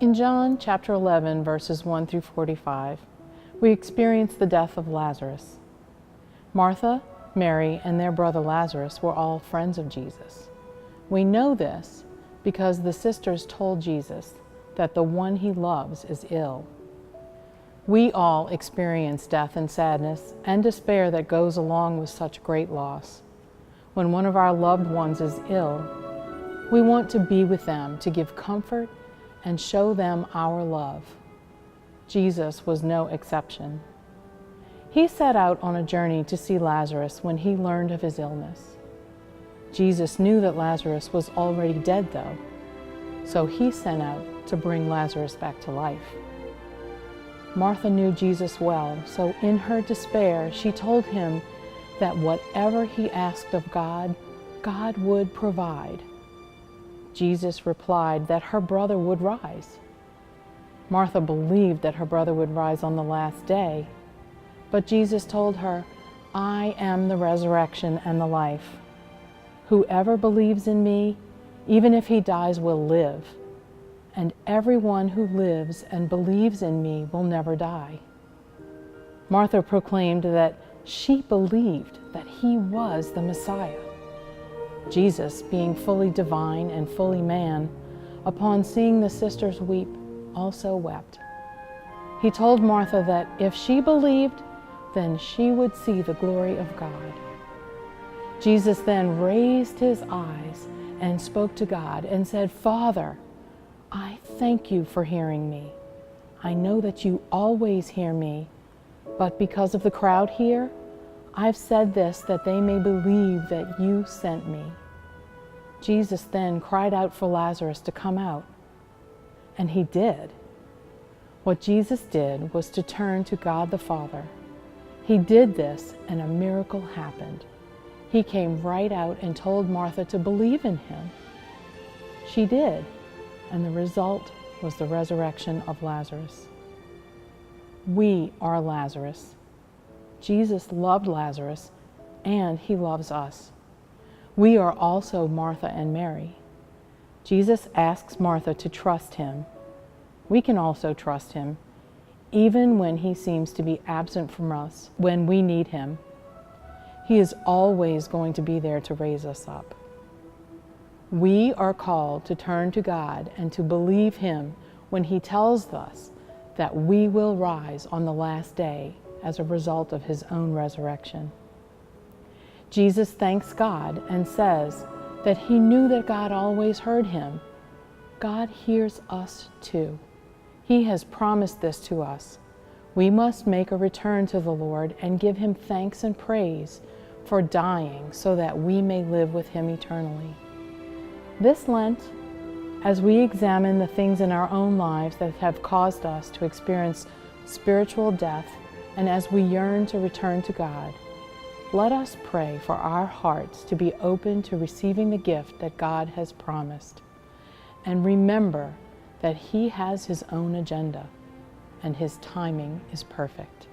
In John chapter 11, verses 1 through 45, we experience the death of Lazarus. Martha, Mary, and their brother Lazarus were all friends of Jesus. We know this because the sisters told Jesus that the one he loves is ill. We all experience death and sadness and despair that goes along with such great loss. When one of our loved ones is ill, we want to be with them to give comfort and show them our love. Jesus was no exception. He set out on a journey to see Lazarus when he learned of his illness. Jesus knew that Lazarus was already dead, though, so he sent out to bring Lazarus back to life. Martha knew Jesus well, so in her despair, she told him that whatever he asked of God, God would provide. Jesus replied that her brother would rise. Martha believed that her brother would rise on the last day, but Jesus told her, "I am the resurrection and the life. Whoever believes in me, even if he dies, will live, and everyone who lives and believes in me will never die." Martha proclaimed that she believed that he was the Messiah. Jesus, being fully divine and fully man, upon seeing the sisters weep, also wept. He told Martha that if she believed, then she would see the glory of God. Jesus then raised his eyes and spoke to God and said, "Father, I thank you for hearing me. I know that you always hear me, but because of the crowd here, I've said this that they may believe that you sent me." Jesus then cried out for Lazarus to come out, and he did. What Jesus did was to turn to God the Father. He did this, and a miracle happened. He came right out and told Martha to believe in him. She did, and the result was the resurrection of Lazarus. We are Lazarus. Jesus loved Lazarus, and he loves us. We are also Martha and Mary. Jesus asks Martha to trust him. We can also trust him, even when he seems to be absent from us when we need him. He is always going to be there to raise us up. We are called to turn to God and to believe him when he tells us that we will rise on the last day as a result of his own resurrection. Jesus thanks God and says that he knew that God always heard him. God hears us too. He has promised this to us. We must make a return to the Lord and give him thanks and praise for dying so that we may live with him eternally. This Lent, as we examine the things in our own lives that have caused us to experience spiritual death, and as we yearn to return to God, let us pray for our hearts to be open to receiving the gift that God has promised. And remember that he has his own agenda, and his timing is perfect.